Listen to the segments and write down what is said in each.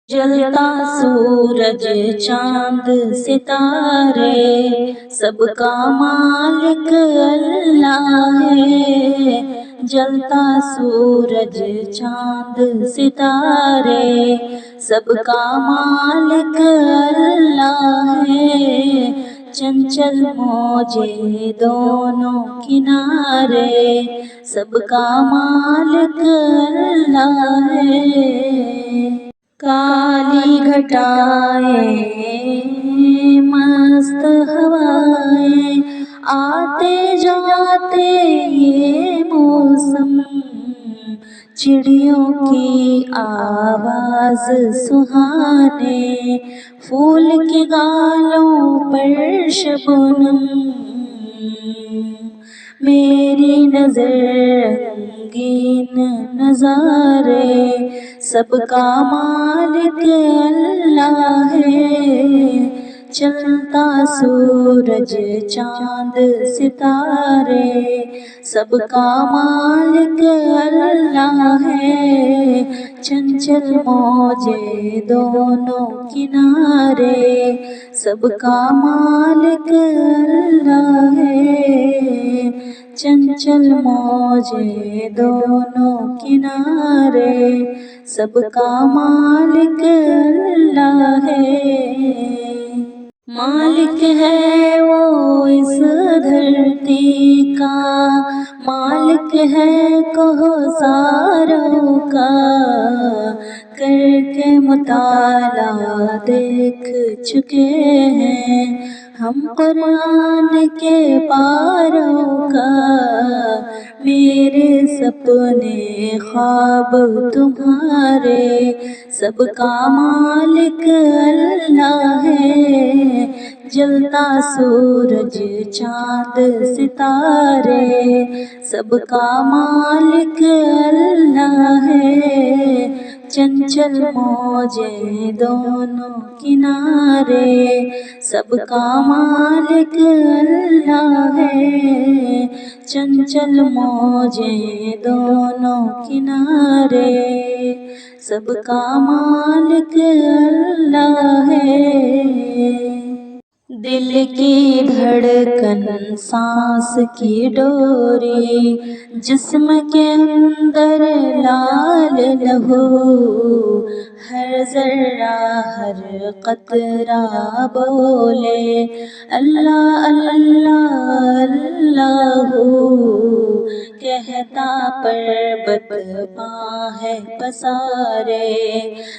جلتا سورج چاند ستارے سب کا مالک اللہ ہے۔ جلتا سورج چاند ستارے سب کا مالک اللہ ہے۔ چنچل موجیں دونوں کنارے سب کا مالک اللہ ہے۔ کالی گھٹائیں مست ہوائیں آتے جاتے یہ موسم، چڑیوں کی آواز سہانے پھول کے گالوں پر شبنم، میری نظر رنگین نظارے سب کا مالک اللہ ہے۔ چلتا سورج چاند ستارے سب کا مالک اللہ ہے۔ چنچل موجیں دونوں کنارے سب کا مالک اللہ ہے۔ چنچل موجیں دونوں کنارے سب کا مالک اللہ ہے۔ مالک ہے وہ اس دھرتی کا، مالک ہے کوثروں کا، کر کے مطالعہ دیکھ چکے ہیں ہم قرآن کے پاروں کا۔ میرے سپنے خواب تمہارے سب کا مالک اللہ ہے۔ جلتا سورج چاند ستارے سب کا مالک اللہ ہے۔ چنچل موجیں دونوں کنارے سب کا مالک اللہ ہے۔ چنچل موجیں دونوں کنارے سب کا مالک اللہ ہے۔ دل کی دھڑکن سانس کی ڈوری جسم کے اندر لال لہو، ہر ذرہ ہر قطرہ بولے اللہ اللہ اللہ، کہتا پربت پاں ہے پسارے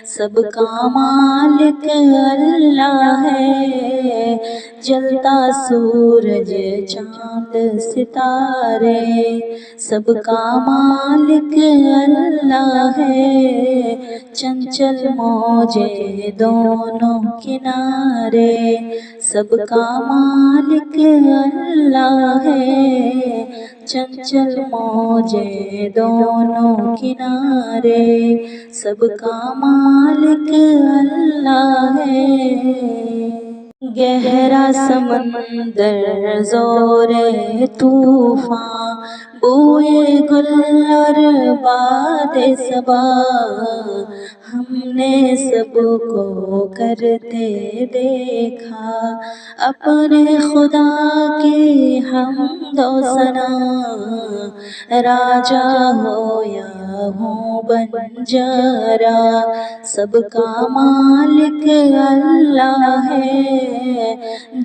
سب کا مالک اللہ ہے۔ جلتا سورج چاند ستارے سب کا مالک اللہ ہے۔ چنچل موجیں دونوں کنارے سب کا مالک اللہ ہے۔ چنچل موجیں دونوں کنارے سب کا مالک اللہ ہے۔ گہرا سمندر زور طوفان بوئے گل اور باد صبا، ہم نے سب کو کرتے دیکھا اپنے خدا کی حمد و ثنا، راجا ہو یا ہو بنجارا سب کا مالک اللہ ہے۔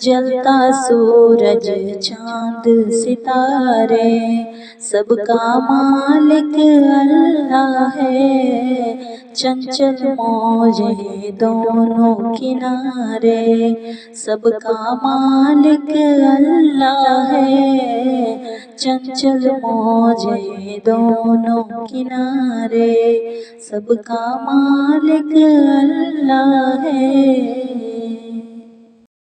جلتا سورج چاند ستارے سب کا مالک اللہ ہے۔ چنچل موجیں دونوں کنارے سب کا مالک اللہ ہے۔ چنچل موجیں دونوں کنارے سب کا مالک اللہ ہے۔